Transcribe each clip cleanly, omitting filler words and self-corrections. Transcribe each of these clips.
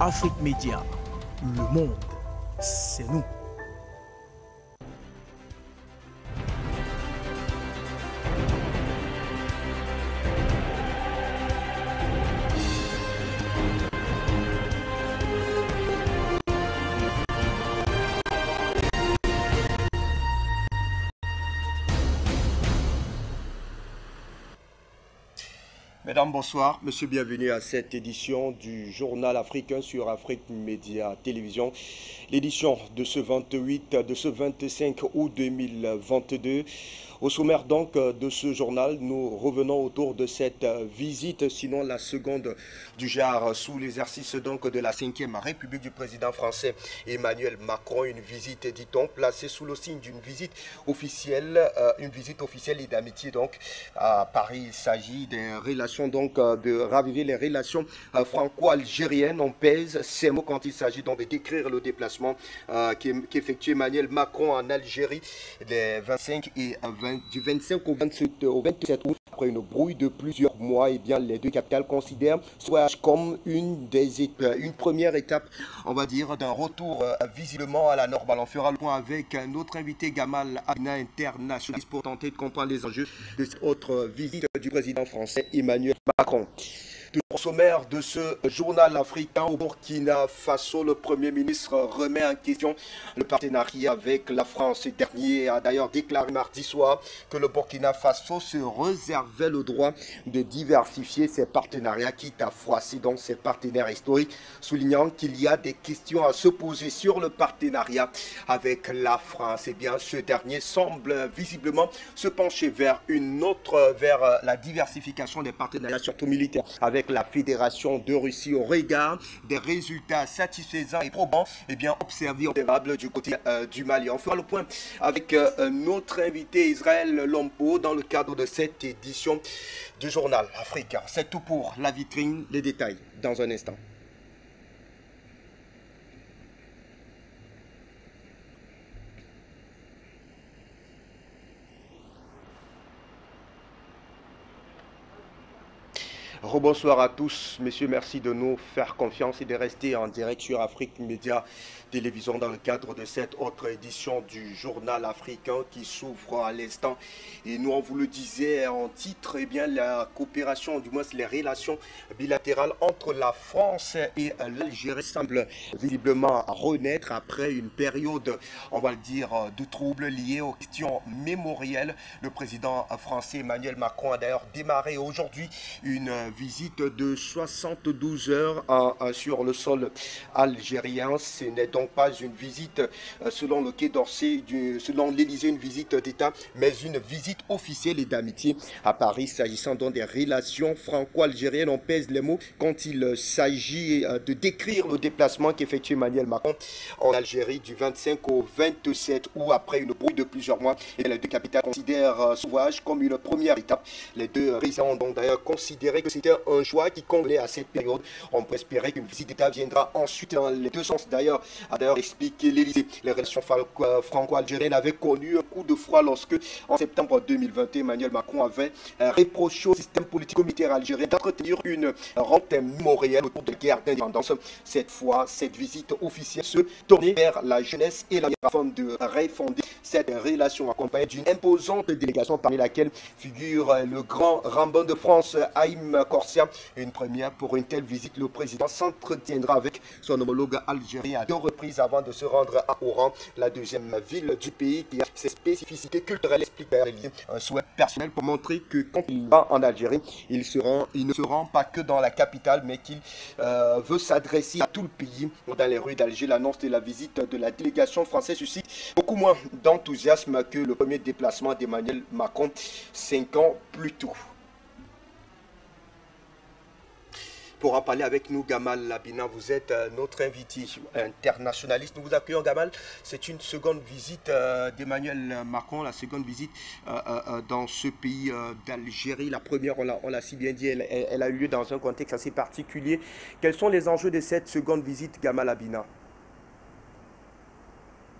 Afrique Média, le monde, c'est nous. Mesdames, bonsoir. Monsieur, bienvenue à cette édition du Journal africain sur Afrique Média Télévision. L'édition de ce 25 août 2022. Au sommaire donc de ce journal, nous revenons autour de cette visite, sinon la seconde du genre, sous l'exercice donc de la 5e République du président français Emmanuel Macron. Une visite, dit-on, placée sous le signe d'une visite officielle et d'amitié donc à Paris. Il s'agit des relations donc de raviver les relations franco-algériennes. On pèse ces mots quand il s'agit donc de décrire le déplacement qu'effectue Emmanuel Macron en Algérie les 25 et 20 du 25 au 27 août. Après une brouille de plusieurs mois, et bien, les deux capitales considèrent ce voyage comme une première étape, on va dire, d'un retour visiblement à la normale. On fera le point avec notre invité Gamal Abina, internationaliste, pour tenter de comprendre les enjeux de cette autre visite du président français Emmanuel Macron. Au sommaire de ce journal africain, au Burkina Faso, le Premier ministre remet en question le partenariat avec la France. Ce dernier a d'ailleurs déclaré mardi soir que le Burkina Faso se réservait le droit de diversifier ses partenariats, quitte à froisser donc ses partenaires historiques, soulignant qu'il y a des questions à se poser sur le partenariat avec la France. Eh bien, ce dernier semble visiblement se pencher vers la diversification des partenariats, surtout militaires, avec la Fédération de Russie, au regard des résultats satisfaisants et probants observés du côté du Mali. On fera le point avec notre invité Israël Lompo dans le cadre de cette édition du journal africain. C'est tout pour la vitrine, les détails dans un instant. Rebonsoir à tous, messieurs, merci de nous faire confiance et de rester en direct sur Afrique Média Télévision dans le cadre de cette autre édition du journal africain qui s'ouvre à l'instant. Et nous, on vous le disait en titre, eh bien, la coopération, du moins les relations bilatérales entre la France et l'Algérie semblent visiblement renaître après une période, on va le dire, de troubles liés aux questions mémorielles. Le président français Emmanuel Macron a d'ailleurs démarré aujourd'hui une visite de 72 heures sur le sol algérien. Ce n'est donc pas une visite selon le Quai d'Orsay, selon l'Élysée, une visite d'État, mais une visite officielle et d'amitié à Paris. S'agissant donc des relations franco-algériennes, on pèse les mots quand il s'agit de décrire le déplacement qu'effectue Emmanuel Macron en Algérie du 25 au 27 août, après une brouille de plusieurs mois. Et les deux capitales considèrent ce voyage comme une première étape. Les deux présidents ont donc d'ailleurs considéré que c'était un choix qui convenait à cette période. On peut espérer qu'une visite d'État viendra ensuite dans les deux sens. D'ailleurs, a d'ailleurs expliqué l'Élysée. Les relations franco-algériennes avaient connu un coup de froid lorsque, en septembre 2021, Emmanuel Macron avait reproché au système politico-militaire algérien d'entretenir une rente mémorielle autour de la guerre d'indépendance. Cette fois, cette visite officielle se tournait vers la jeunesse et la forme de refonder cette relation, accompagnée d'une imposante délégation parmi laquelle figure le grand rabbin de France, Haïm Corsia. Une première pour une telle visite. Le président s'entretiendra avec son homologue algérien à deux reprises avant de se rendre à Oran, la deuxième ville du pays qui a ses spécificités culturelles, explique un souhait personnel pour montrer que quand il va en Algérie, il ne se rend pas que dans la capitale, mais qu'il veut s'adresser à tout le pays. Dans les rues d'Alger, l'annonce de la visite de la délégation française suscite beaucoup moins d'enthousiasme que le premier déplacement d'Emmanuel Macron 5 ans plus tôt. Pour en parler avec nous, Gamal Abina, vous êtes notre invité internationaliste. Nous vous accueillons, Gamal. C'est une seconde visite d'Emmanuel Macron, la seconde visite dans ce pays d'Algérie. La première, on l'a si bien dit, elle a eu lieu dans un contexte assez particulier. Quels sont les enjeux de cette seconde visite, Gamal Abina?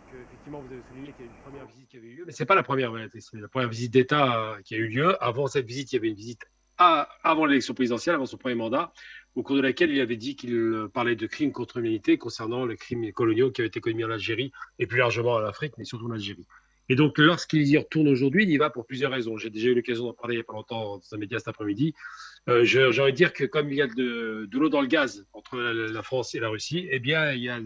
Effectivement, vous avez souligné qu'il y a une première visite qui avait eu lieu, mais ce n'est pas la première, c'est la première visite d'État qui a eu lieu. Avant cette visite, il y avait une visite avant l'élection présidentielle, avant son premier mandat, au cours de laquelle il avait dit qu'il parlait de crimes contre l'humanité concernant les crimes coloniaux qui avaient été commis en Algérie et plus largement en Afrique, mais surtout en Algérie. Et donc, lorsqu'il y retourne aujourd'hui, il y va pour plusieurs raisons. J'ai déjà eu l'occasion d'en parler il n'y a pas longtemps dans un média cet après-midi. J'ai envie de dire que comme il y a de l'eau dans le gaz entre la France et la Russie, eh bien, il y a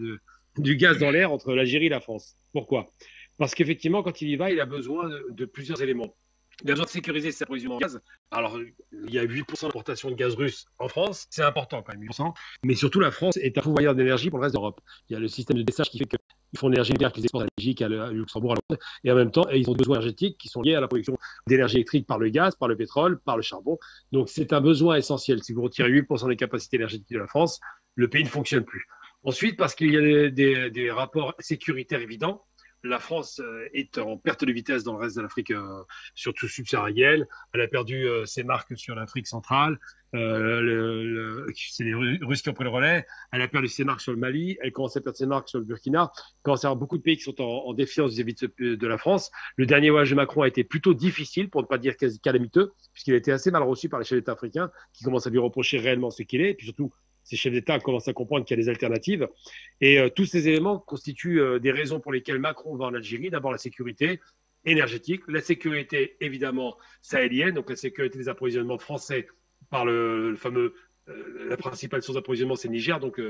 du gaz dans l'air entre l'Algérie et la France. Pourquoi? Parce qu'effectivement, quand il y va, il a besoin de plusieurs éléments. Il a besoin de sécuriser ses approvisionnements en gaz. Alors, il y a 8% d'importation de gaz russe en France, c'est important quand même, 8%. Mais surtout, la France est un pourvoyeur d'énergie pour le reste d'Europe. Il y a le système de dessage qui fait qu'ils font de l'énergie nucléaire qu'ils exportent à la Belgique, à Luxembourg, à Londres. Et en même temps, ils ont des besoins énergétiques qui sont liés à la production d'énergie électrique par le gaz, par le pétrole, par le charbon. Donc, c'est un besoin essentiel. Si vous retirez 8% des capacités énergétiques de la France, le pays ne fonctionne plus. Ensuite, parce qu'il y a des rapports sécuritaires évidents. La France est en perte de vitesse dans le reste de l'Afrique, surtout subsaharienne. Elle a perdu ses marques sur l'Afrique centrale. C'est les Russes qui ont pris le relais. Elle a perdu ses marques sur le Mali. Elle commence à perdre ses marques sur le Burkina. Il commence à y avoir beaucoup de pays qui sont en défiance vis-à-vis de la France. Le dernier voyage de Macron a été plutôt difficile, pour ne pas dire quasi calamiteux, puisqu'il a été assez mal reçu par les chefs d'État africains, qui commencent à lui reprocher réellement ce qu'il est. Et puis surtout, ces chefs d'État commencent à comprendre qu'il y a des alternatives. Et tous ces éléments constituent des raisons pour lesquelles Macron va en Algérie. D'abord, la sécurité énergétique, la sécurité évidemment sahélienne, donc la sécurité des approvisionnements français par le fameux, la principale source d'approvisionnement, c'est Niger. Donc,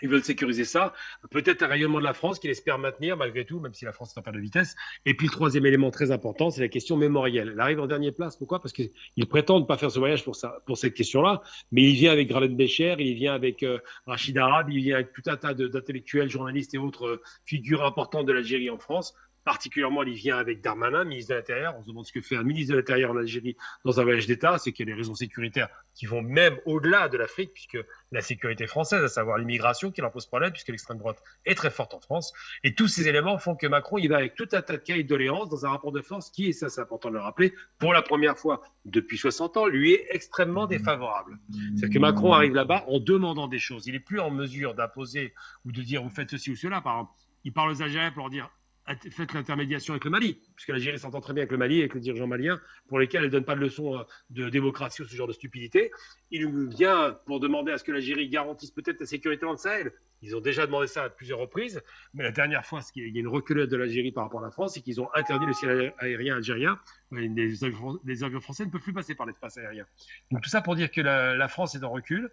ils veulent sécuriser ça. Peut-être un rayonnement de la France qu'ils espèrent maintenir malgré tout, même si la France est en perte de vitesse. Et puis le troisième élément très important, c'est la question mémorielle. Elle arrive en dernière place. Pourquoi? Parce qu'il prétend ne pas faire ce voyage pour cette question-là, mais il vient avec Gralen Becher, il vient avec Rachid Arab, il vient avec tout un tas d'intellectuels, journalistes et autres figures importantes de l'Algérie en France. Particulièrement, il vient avec Darmanin, ministre de l'Intérieur. On se demande ce que fait un ministre de l'Intérieur en Algérie dans un voyage d'État. C'est qu'il y a des raisons sécuritaires qui vont même au-delà de l'Afrique, puisque la sécurité française, à savoir l'immigration, qui leur pose problème, puisque l'extrême droite est très forte en France. Et tous ces éléments font que Macron, il va avec tout un tas de cahiers de doléances dans un rapport de force qui, et ça c'est important de le rappeler, pour la première fois depuis 60 ans, lui est extrêmement défavorable. C'est-à-dire que Macron arrive là-bas en demandant des choses. Il n'est plus en mesure d'imposer ou de dire vous faites ceci ou cela. Par exemple, il parle aux Algériens pour leur dire faites l'intermédiation avec le Mali, puisque l'Algérie s'entend très bien avec le Mali, avec les dirigeants maliens, pour lesquels elle ne donne pas de leçons de démocratie ou ce genre de stupidité. Il vient pour demander à ce que l'Algérie garantisse peut-être la sécurité dans le Sahel. Ils ont déjà demandé ça à plusieurs reprises, mais la dernière fois, il y a une reculade de l'Algérie par rapport à la France, c'est qu'ils ont interdit le ciel aérien algérien. Les avions français ne peuvent plus passer par l'espace aérien. Donc tout ça pour dire que la France est en recul,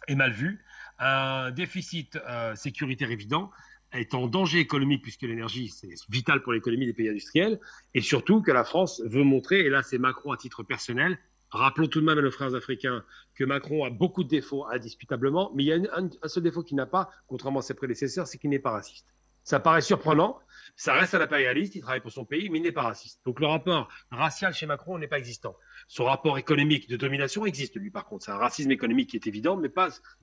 est mal vue, un déficit sécuritaire évident, est en danger économique puisque l'énergie, c'est vital pour l'économie des pays industriels, et surtout que la France veut montrer, et là c'est Macron à titre personnel, rappelons tout de même à nos frères africains que Macron a beaucoup de défauts indiscutablement, mais il y a un seul défaut qu'il n'a pas, contrairement à ses prédécesseurs, c'est qu'il n'est pas raciste. Ça paraît surprenant, ça reste un impérialiste, il travaille pour son pays, mais il n'est pas raciste. Donc le rapport racial chez Macron n'est pas existant. Son rapport économique de domination existe, lui, par contre. C'est un racisme économique qui est évident, mais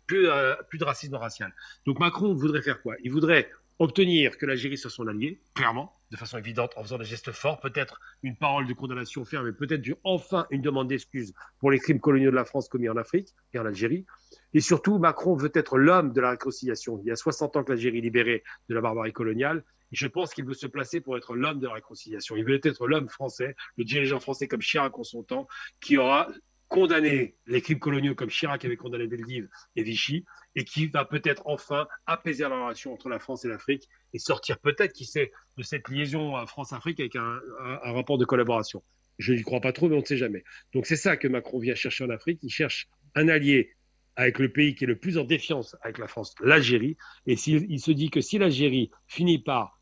plus de racisme racial. Donc Macron voudrait faire quoi? Il voudrait obtenir que l'Algérie soit son allié, clairement, de façon évidente, en faisant des gestes forts, peut-être une parole de condamnation ferme, mais peut-être enfin une demande d'excuses pour les crimes coloniaux de la France commis en Afrique et en Algérie. Et surtout, Macron veut être l'homme de la réconciliation. Il y a 60 ans que l'Algérie est libérée de la barbarie coloniale, et je pense qu'il veut se placer pour être l'homme de la réconciliation. Il veut être l'homme français, le dirigeant français comme Chirac en son temps, qui aura condamné les crimes coloniaux comme Chirac avait condamné Veldiv et Vichy, et qui va peut-être enfin apaiser la relation entre la France et l'Afrique et sortir peut-être, qui sait, de cette liaison France-Afrique avec un rapport de collaboration. Je n'y crois pas trop, mais on ne sait jamais. Donc c'est ça que Macron vient chercher en Afrique. Il cherche un allié avec le pays qui est le plus en défiance avec la France, l'Algérie. Et il se dit que si l'Algérie finit par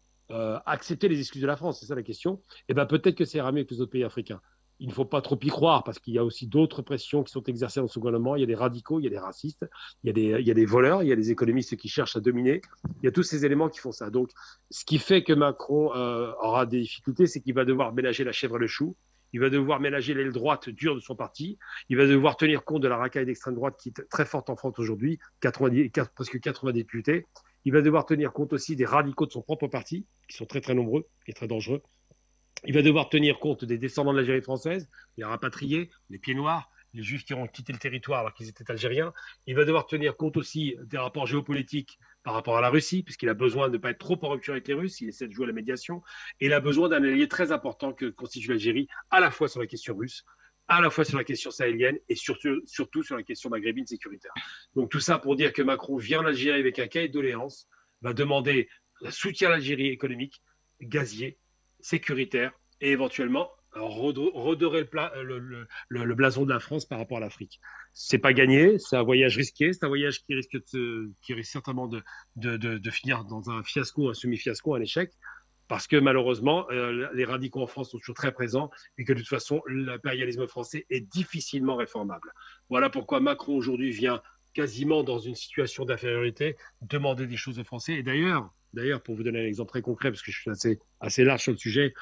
accepter les excuses de la France, c'est ça la question, et ben peut-être que ça ira mieux que les autres pays africains. Il ne faut pas trop y croire parce qu'il y a aussi d'autres pressions qui sont exercées dans ce gouvernement. Il y a des radicaux, il y a des racistes, il y a des voleurs, il y a des économistes qui cherchent à dominer. Il y a tous ces éléments qui font ça. Donc, ce qui fait que Macron aura des difficultés, c'est qu'il va devoir ménager la chèvre et le chou. Il va devoir ménager l'aile droite dure de son parti. Il va devoir tenir compte de la racaille d'extrême droite qui est très forte en France aujourd'hui, presque 80 députés. Il va devoir tenir compte aussi des radicaux de son propre parti, qui sont très très nombreux et très dangereux. Il va devoir tenir compte des descendants de l'Algérie française, les rapatriés, les pieds noirs, les juifs qui ont quitté le territoire alors qu'ils étaient algériens. Il va devoir tenir compte aussi des rapports géopolitiques par rapport à la Russie, puisqu'il a besoin de ne pas être trop en rupture avec les Russes, il essaie de jouer à la médiation, et il a besoin d'un allié très important que constitue l'Algérie, à la fois sur la question russe, à la fois sur la question sahélienne et surtout sur la question maghrébine sécuritaire. Donc tout ça pour dire que Macron vient en Algérie avec un cahier de doléances, va demander un soutien à l'Algérie économique, gazier, sécuritaire et éventuellement redorer le blason de la France par rapport à l'Afrique. C'est pas gagné, c'est un voyage risqué, c'est un voyage qui risque certainement de finir dans un fiasco, un semi-fiasco, un échec, parce que malheureusement, les radicaux en France sont toujours très présents et que de toute façon, l'impérialisme français est difficilement réformable. Voilà pourquoi Macron aujourd'hui vient quasiment dans une situation d'infériorité demander des choses aux Français. Et d'ailleurs, pour vous donner un exemple très concret, parce que je suis assez large sur le sujet,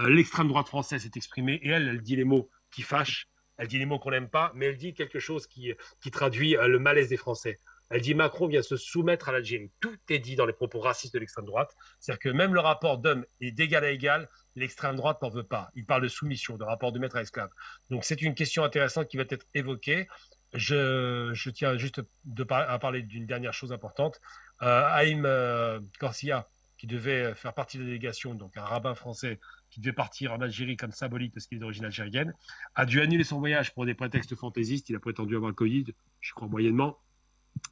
l'extrême droite française s'est exprimée et elle dit les mots qui fâchent, elle dit les mots qu'on n'aime pas, mais elle dit quelque chose qui traduit le malaise des Français. Elle dit Macron vient se soumettre à l'Algérie. Tout est dit dans les propos racistes de l'extrême droite. C'est-à-dire que même le rapport d'homme est d'égal à égal, l'extrême droite n'en veut pas. Il parle de soumission, de rapport de maître à esclave. Donc c'est une question intéressante qui va être évoquée. Je tiens juste à parler d'une dernière chose importante. Haïm Corsia, qui devait faire partie de la délégation, donc un rabbin français qui devait partir en Algérie comme symbolique parce qu'il est d'origine algérienne, a dû annuler son voyage pour des prétextes fantaisistes. Il a prétendu avoir le Covid, je crois moyennement.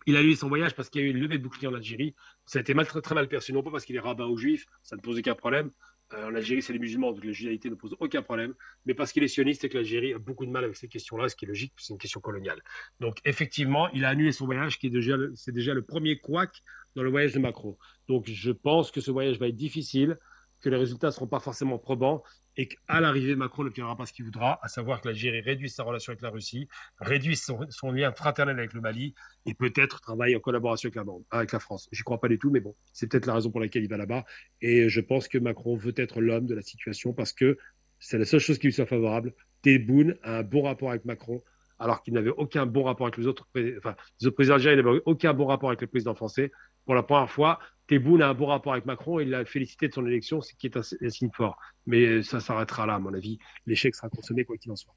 Il a annulé son voyage parce qu'il y a eu une levée de bouclier en Algérie. Ça a été très mal perçu, non pas parce qu'il est rabbin ou juif, ça ne pose aucun problème. En Algérie, c'est les musulmans, donc la judaïté ne pose aucun problème, mais parce qu'il est sioniste et que l'Algérie a beaucoup de mal avec ces questions-là, ce qui est logique, c'est une question coloniale. Donc effectivement, il a annulé son voyage, c'est déjà le premier couac dans le voyage de Macron. Donc je pense que ce voyage va être difficile, que les résultats ne seront pas forcément probants et qu'à l'arrivée, Macron n'obtiendra pas ce qu'il voudra, à savoir que l'Algérie réduise sa relation avec la Russie, réduise son lien fraternel avec le Mali et peut-être travaille en collaboration avec la France. Je n'y crois pas du tout, mais bon, c'est peut-être la raison pour laquelle il va là-bas. Et je pense que Macron veut être l'homme de la situation parce que c'est la seule chose qui lui soit favorable. Tebboune a un bon rapport avec Macron, alors qu'il n'avait aucun bon rapport avec les autre présidents algériens n'avaient aucun bon rapport avec le président français. Pour la première fois, Tebboune a un bon rapport avec Macron et il l'a félicité de son élection, ce qui est un signe fort. Mais ça s'arrêtera là, à mon avis. L'échec sera consommé, quoi qu'il en soit.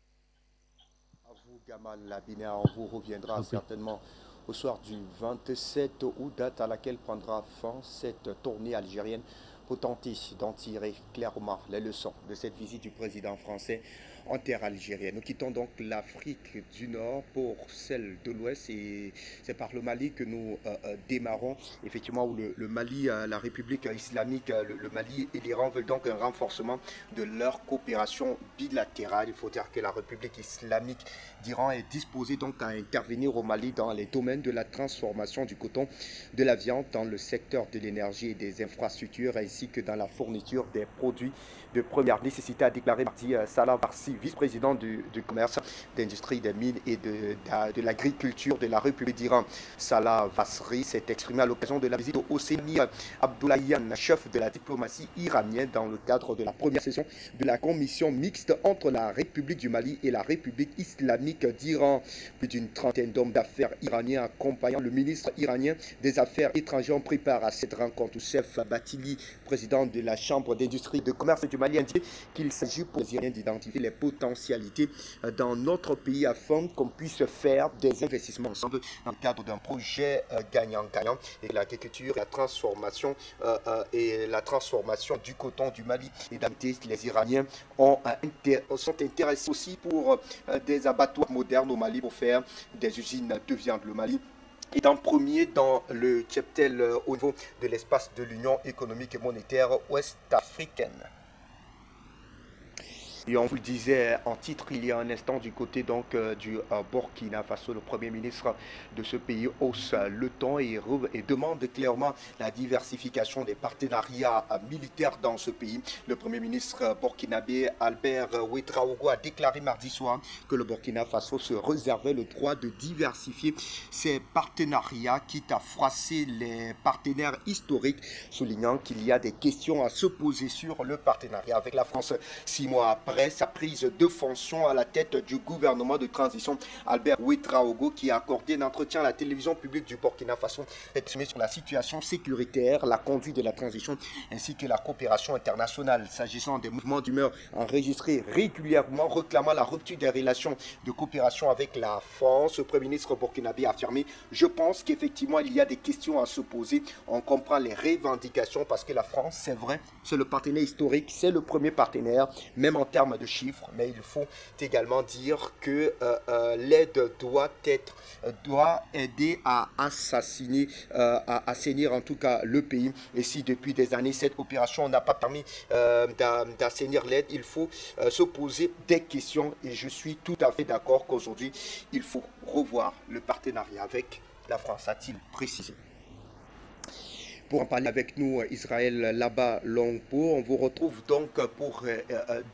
À vous, Gamal Labina, on vous reviendra certainement au soir du 27 août, date à laquelle prendra fin cette tournée algérienne pour tenter d'en tirer clairement les leçons de cette visite du président français en terre algérienne. Nous quittons donc l'Afrique du Nord pour celle de l'Ouest et c'est par le Mali que nous démarrons. Effectivement, où le Mali, la République islamique, le Mali et l'Iran veulent donc un renforcement de leur coopération bilatérale. Il faut dire que la République islamique d'Iran est disposée donc à intervenir au Mali dans les domaines de la transformation du coton, de la viande, dans le secteur de l'énergie et des infrastructures, ainsi que dans la fourniture des produits de première nécessité, a déclaré mardi Salah Varsi, vice-président du commerce, d'industrie, des mines et de l'agriculture de la République d'Iran. Salah Varsi s'est exprimé à l'occasion de la visite au Hosseini Abdollahian, chef de la diplomatie iranienne, dans le cadre de la première session de la commission mixte entre la République du Mali et la République islamique d'Iran. Plus d'une trentaine d'hommes d'affaires iraniens accompagnant le ministre iranien des Affaires étrangères ont pris part à cette rencontre. Chef Batili, président de la Chambre d'industrie et de commerce du Mali, indique qu'il s'agit pour les Iraniens d'identifier les potentialités dans notre pays afin qu'on puisse faire des investissements ensemble dans le cadre d'un projet gagnant-gagnant, et l'agriculture et la transformation du coton du Mali et d'Amité. Les Iraniens sont intéressés aussi pour des abattoirs modernes au Mali pour faire des usines de viande. Le Mali est en premier dans le cheptel au niveau de l'espace de l'Union économique et monétaire ouest-africaine. Et on vous le disait en titre il y a un instant, du côté donc du Burkina Faso, le Premier ministre de ce pays hausse le ton et demande clairement la diversification des partenariats militaires dans ce pays. Le Premier ministre burkinabé Albert Ouedraogo a déclaré mardi soir que le Burkina Faso se réservait le droit de diversifier ses partenariats, quitte à froisser les partenaires historiques, soulignant qu'il y a des questions à se poser sur le partenariat avec la France. 6 mois après sa prise de fonction à la tête du gouvernement de transition, Albert Ouedraogo, qui a accordé un entretien à la télévision publique du Burkina Faso, exprimé sur la situation sécuritaire, la conduite de la transition ainsi que la coopération internationale. S'agissant des mouvements d'humeur enregistrés régulièrement réclamant la rupture des relations de coopération avec la France, le Premier ministre burkinabé a affirmé: je pense qu'effectivement il y a des questions à se poser. On comprend les revendications parce que la France, c'est vrai, c'est le partenaire historique, c'est le premier partenaire, même en termes termes de chiffres, mais il faut également dire que l'aide doit aider à assainir en tout cas le pays. Et si depuis des années cette opération n'a pas permis d'assainir l'aide, il faut se poser des questions. Et je suis tout à fait d'accord qu'aujourd'hui, il faut revoir le partenariat avec la France, a-t-il précisé. Pour en parler avec nous, Israël Laba-Longpo, on vous retrouve donc pour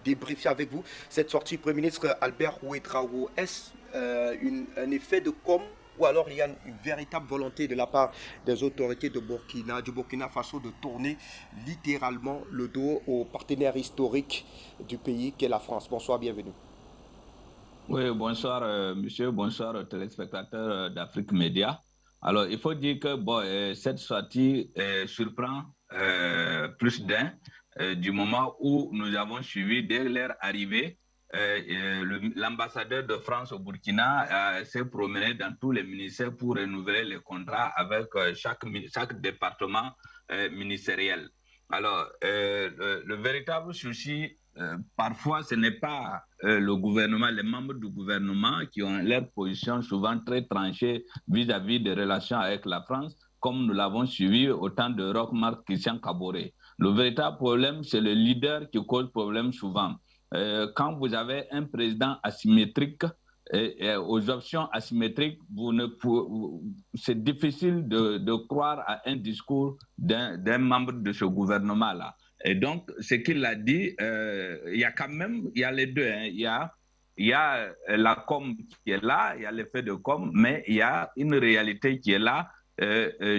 débriefer avec vous cette sortie du Premier ministre Albert Ouedraogo. Est-ce un effet de com' ou alors il y a une véritable volonté de la part des autorités du Burkina Faso de tourner littéralement le dos au partenaire historique du pays qu'est la France? Bonsoir, bienvenue. Oui, bonsoir monsieur, bonsoir téléspectateurs d'Afrique Média. Alors, il faut dire que bon, cette sortie surprend plus d'un du moment où nous avons suivi dès leur arrivée. L'ambassadeur de France au Burkina s'est promené dans tous les ministères pour renouveler les contrats avec chaque département ministériel. Alors, le véritable souci, parfois, ce n'est pas le gouvernement, les membres du gouvernement qui ont leur position souvent très tranchée vis-à-vis des relations avec la France, comme nous l'avons suivi au temps de Roch-Marc Christian Kaboré. Le véritable problème, c'est le leader qui cause problème souvent. Quand vous avez un président asymétrique, et aux options asymétriques, c'est difficile de croire à un discours d'un membre de ce gouvernement-là. Et donc, ce qu'il a dit, il y a quand même, il y a les deux. Hein. Il y a la com qui est là, il y a l'effet de com, mais il y a une réalité qui est là.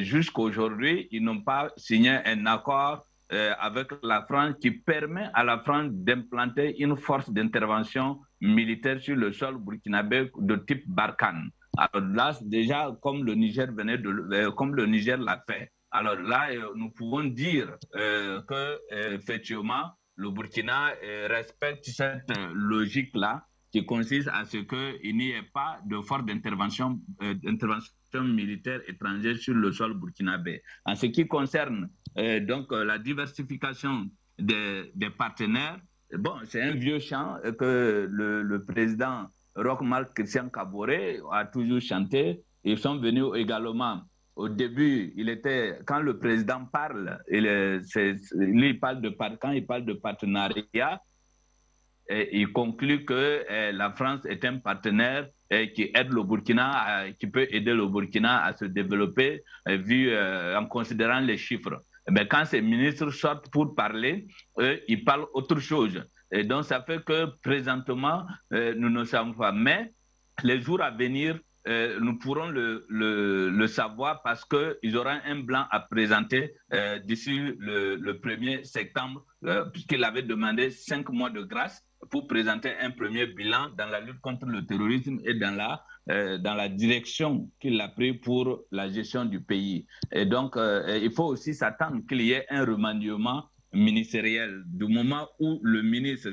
Jusqu'à aujourd'hui, ils n'ont pas signé un accord avec la France qui permet à la France d'implanter une force d'intervention militaire sur le sol burkinabé de type Barkhane. Alors là, déjà, comme le Niger l'a fait. Alors là, nous pouvons dire que effectivement, le Burkina respecte cette logique-là qui consiste à ce qu'il n'y ait pas de force d'intervention militaire étrangère sur le sol burkinabé. En ce qui concerne donc la diversification des partenaires, bon, c'est un vieux chant que le président Roch-Marc Christian Kaboré a toujours chanté. Ils sont venus également. Au début, quand le président parle, quand il parle de partenariat, il conclut que la France est un partenaire qui aide le Burkina, qui peut aider le Burkina à se développer en considérant les chiffres. Mais quand ces ministres sortent pour parler, ils parlent autre chose. Et donc, ça fait que présentement, nous ne savons pas. Mais les jours à venir, nous pourrons le savoir parce qu'ils auront un blanc à présenter d'ici le 1er septembre, puisqu'il avait demandé 5 mois de grâce pour présenter un premier bilan dans la lutte contre le terrorisme et dans la direction qu'il a pris pour la gestion du pays. Et donc, il faut aussi s'attendre qu'il y ait un remaniement ministériel du moment où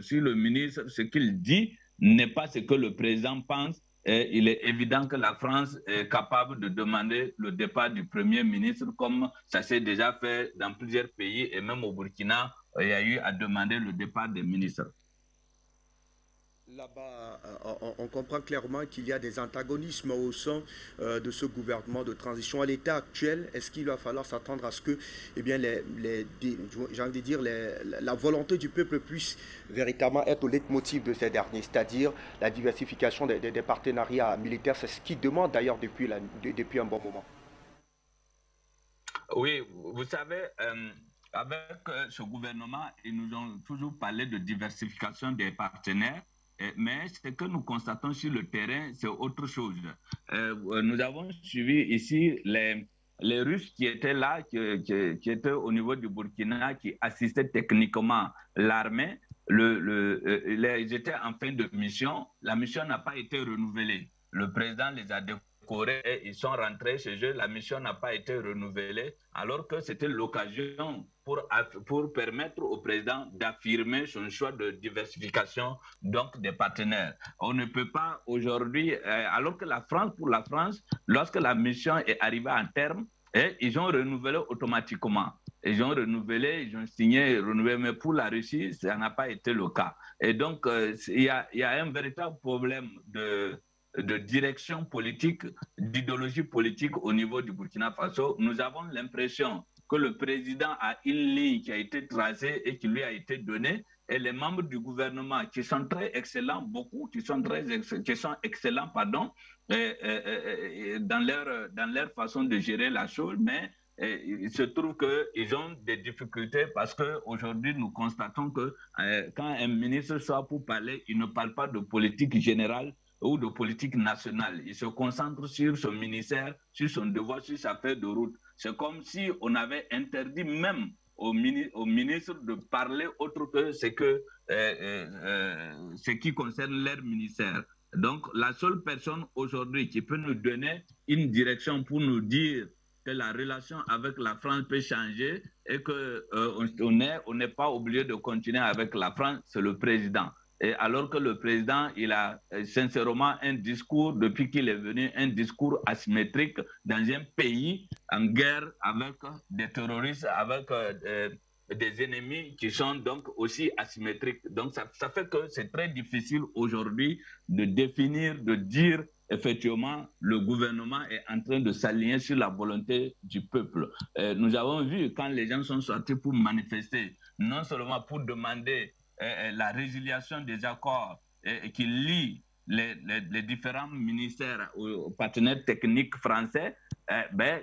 si le ministre, ce qu'il dit n'est pas ce que le président pense, il est évident que la France est capable de demander le départ du Premier ministre, comme ça s'est déjà fait dans plusieurs pays, et même au Burkina, il y a eu à demander le départ des ministres. Là-bas, on comprend clairement qu'il y a des antagonismes au sein de ce gouvernement de transition. À l'état actuel, est-ce qu'il va falloir s'attendre à ce que, eh bien, j'ai envie de dire, la volonté du peuple puisse véritablement être au leitmotiv de ces derniers, c'est-à-dire la diversification des partenariats militaires? C'est ce qu'ils demandent d'ailleurs depuis un bon moment. Oui, vous savez, avec ce gouvernement, ils nous ont toujours parlé de diversification des partenaires. Mais ce que nous constatons sur le terrain, c'est autre chose. Nous avons suivi ici les Russes qui étaient là, qui étaient au niveau du Burkina, qui assistaient techniquement l'armée. Ils étaient en fin de mission. La mission n'a pas été renouvelée. Le président les a décorés et ils sont rentrés chez eux. La mission n'a pas été renouvelée, alors que c'était l'occasion pour permettre au président d'affirmer son choix de diversification donc des partenaires. On ne peut pas aujourd'hui, alors que pour la France, lorsque la mission est arrivée en terme, ils ont renouvelé automatiquement. Ils ont renouvelé, ils ont signé, renouvelé, mais pour la Russie, ça n'a pas été le cas. Et donc, il y a un véritable problème de direction politique, d'idéologie politique au niveau du Burkina Faso. Nous avons l'impression que le président a une ligne qui a été tracée et qui lui a été donnée, et les membres du gouvernement qui sont très excellents, beaucoup qui sont excellents, pardon, dans leur façon de gérer la chose, mais il se trouve qu'ils ont des difficultés parce qu'aujourd'hui, nous constatons que quand un ministre sort pour parler, il ne parle pas de politique générale ou de politique nationale. Il se concentre sur son ministère, sur son devoir, sur sa feuille de route. C'est comme si on avait interdit même au ministre de parler autre que ce qui concerne leur ministère. Donc, la seule personne aujourd'hui qui peut nous donner une direction pour nous dire que la relation avec la France peut changer et qu'on n'est pas obligé de continuer avec la France, c'est le président. Et alors que le président, il a sincèrement un discours, depuis qu'il est venu, un discours asymétrique dans un pays en guerre avec des terroristes, avec des ennemis qui sont donc aussi asymétriques. Donc ça fait que c'est très difficile aujourd'hui de définir, de dire effectivement, le gouvernement est en train de s'aligner sur la volonté du peuple. Nous avons vu quand les gens sont sortis pour manifester, non seulement pour demander la résiliation des accords qui lient les différents ministères aux partenaires techniques français,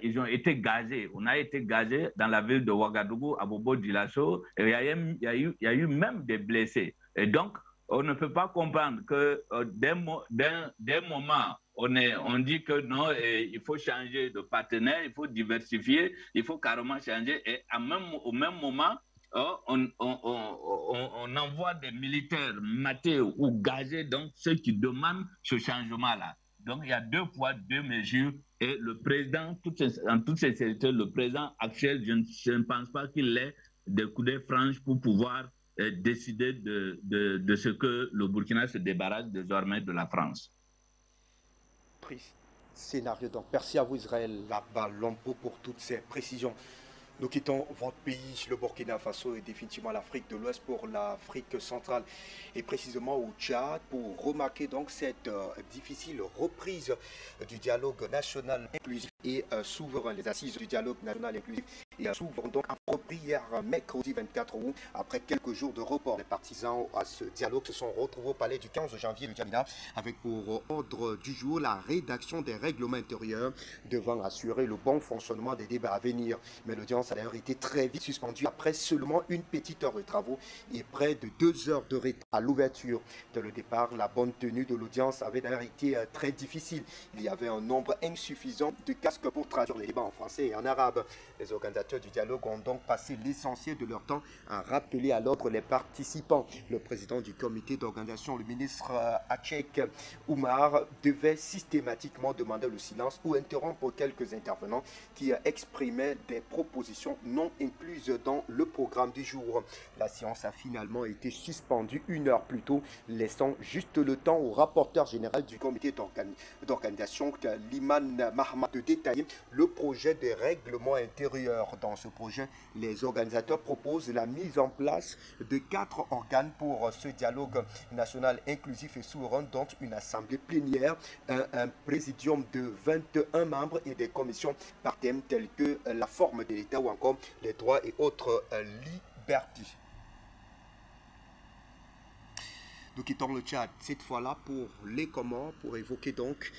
ils ont été gazés. On a été gazés dans la ville de Ouagadougou, à Bobo-Dioulasso, et il y a eu même des blessés. Et donc, on ne peut pas comprendre que d'un moment, on dit que non, il faut changer de partenaire, il faut diversifier, il faut carrément changer. Et au même moment, on envoie des militaires matés ou gazés, donc ceux qui demandent ce changement-là. Donc, il y a deux poids, deux mesures. Et le président, en toute sincérité, le président actuel, je ne pense pas qu'il ait des coudées franches pour pouvoir décider de ce que le Burkina se débarrasse désormais de la France. Triste scénario. Donc, merci à vous, Israël Lompo, pour toutes ces précisions. Nous quittons votre pays, le Burkina Faso, et définitivement l'Afrique de l'Ouest pour l'Afrique centrale et précisément au Tchad pour remarquer donc cette difficile reprise du dialogue national inclusif et souverain. Les assises du dialogue national inclusif et souverain donc repris hier mercredi 24 août après quelques jours de report. Les partisans à ce dialogue se sont retrouvés au palais du 15 janvier de Djamena avec pour ordre du jour la rédaction des règlements intérieurs devant assurer le bon fonctionnement des débats à venir. Mais l'audience a d'ailleurs été très vite suspendue après seulement une petite heure de travaux et près de 2 heures de retard à l'ouverture. Dès le départ, la bonne tenue de l'audience avait d'ailleurs été très difficile. Il y avait un nombre insuffisant de casques pour traduire les débats en français et en arabe. Les organisateurs du dialogue ont donc passé l'essentiel de leur temps à rappeler à l'ordre les participants. Le président du comité d'organisation, le ministre Hachek Oumar, devait systématiquement demander le silence ou interrompre quelques intervenants qui exprimaient des propositions non incluses dans le programme du jour. La séance a finalement été suspendue 1 heure plus tôt, laissant juste le temps au rapporteur général du comité d'organisation, Liman Mahama, de détailler le projet des règlements intérieurs. Dans ce projet, les organisateurs proposent la mise en place de 4 organes pour ce dialogue national inclusif et souverain, dont une assemblée plénière, un présidium de 21 membres et des commissions par thème telles que la forme de l'État ou encore les droits et autres libertés. Nous quittons le Tchad cette fois-là pour les Comores, pour évoquer donc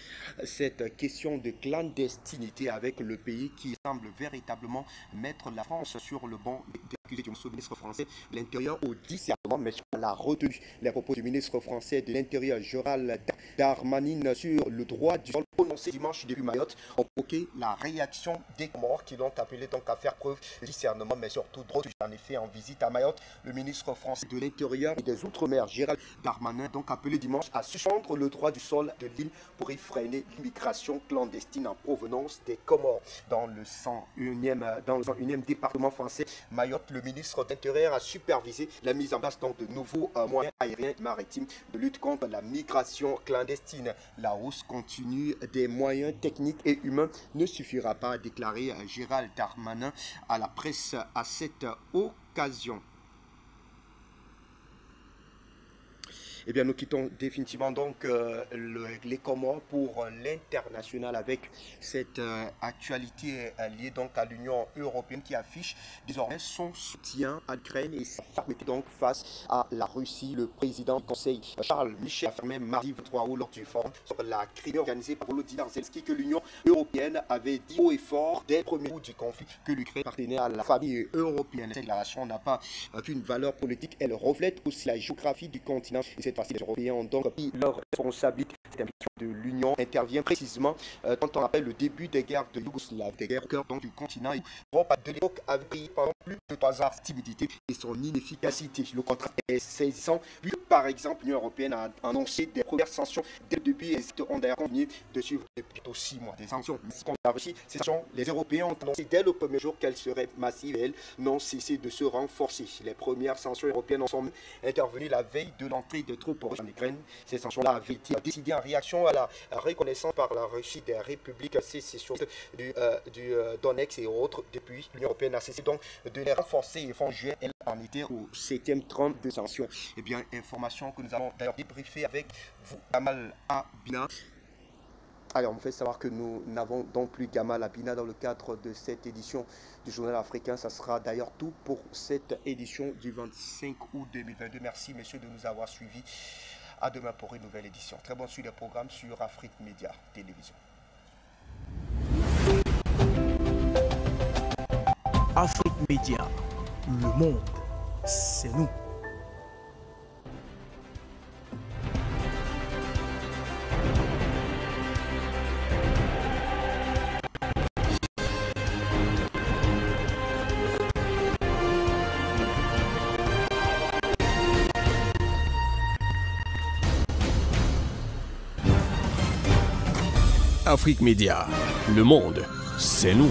cette question de clandestinité avec le pays qui semble véritablement mettre la France sur le banc d'accusés du ministre français de l'Intérieur au discernement, mais sur la retenue. Les propos du ministre français de l'Intérieur, Gérald Darmanin, sur le droit du sol prononcé dimanche depuis Mayotte, ont provoqué la réaction des Comores qui l'ont appelé donc à faire preuve de discernement, mais surtout de retenue. En effet, en visite à Mayotte, le ministre français de l'Intérieur et des Outre-mer, Gérald Darmanin, donc appelé dimanche à suspendre le droit du sol de l'île pour y freiner l'immigration clandestine en provenance des Comores. Dans le 101e département français, Mayotte, le ministre de l'Intérieur a supervisé la mise en place donc, de nouveaux moyens aériens et maritimes de lutte contre la migration clandestine. La hausse continue des moyens techniques et humains ne suffira pas, à déclarer Gérald Darmanin à la presse à cette occasion. Eh bien, nous quittons définitivement donc les Comores pour l'international avec cette actualité liée donc à l'Union européenne qui affiche désormais son soutien à l'Ukraine et sa fermeté donc face à la Russie. Le président du Conseil, Charles Michel, affirmait mardi 23 août lors du forum sur la Crimée organisée par Volodymyr Zelensky que l'Union européenne avait dit haut et fort dès le premier bout du conflit que l'Ukraine appartenait à la famille européenne. Cette déclaration n'a pas qu'une valeur politique, elle reflète aussi la géographie du continent. Cette fois-ci, les Européens ont donc pris leur responsabilité. Cette ambition de l'Union intervient précisément quand on rappelle le début des guerres de Yougoslavie, des guerres au cœur du continent. L'Europe de l'époque avait pris pendant plus de 3 ans sa timidité et son inefficacité. Le contrat est saisissant. Puis, par exemple, l'Union européenne a annoncé des premières sanctions dès le début et ont d'ailleurs continué de suivre depuis 6 mois. Des sanctions contre la Russie. Ces sanctions, les Européens ont annoncé dès le premier jour qu'elles seraient massives et elles n'ont cessé de se renforcer. Les premières sanctions européennes en sont intervenues la veille de l'entrée des troupes russes en Ukraine. Ces sanctions-là avaient été décidées en réaction à la reconnaissance par la Russie des républiques sécessionnistes du Donetsk et autres. Depuis, l'Union européenne a cessé donc de les renforcer et fin juillet, elle en était au 7e trame de sanctions. Eh bien, information que nous allons d'ailleurs débriefer avec vous, Gamal Abina. Alors, on me fait savoir que nous n'avons donc plus Gamal Abina dans le cadre de cette édition du Journal africain. Ça sera d'ailleurs tout pour cette édition du 25 août 2022. Merci, messieurs, de nous avoir suivis. À demain pour une nouvelle édition. Très bonne suite des programmes sur Afrique Média Télévision. Afrique Média, le monde, c'est nous. Afrique Média, le monde, c'est nous.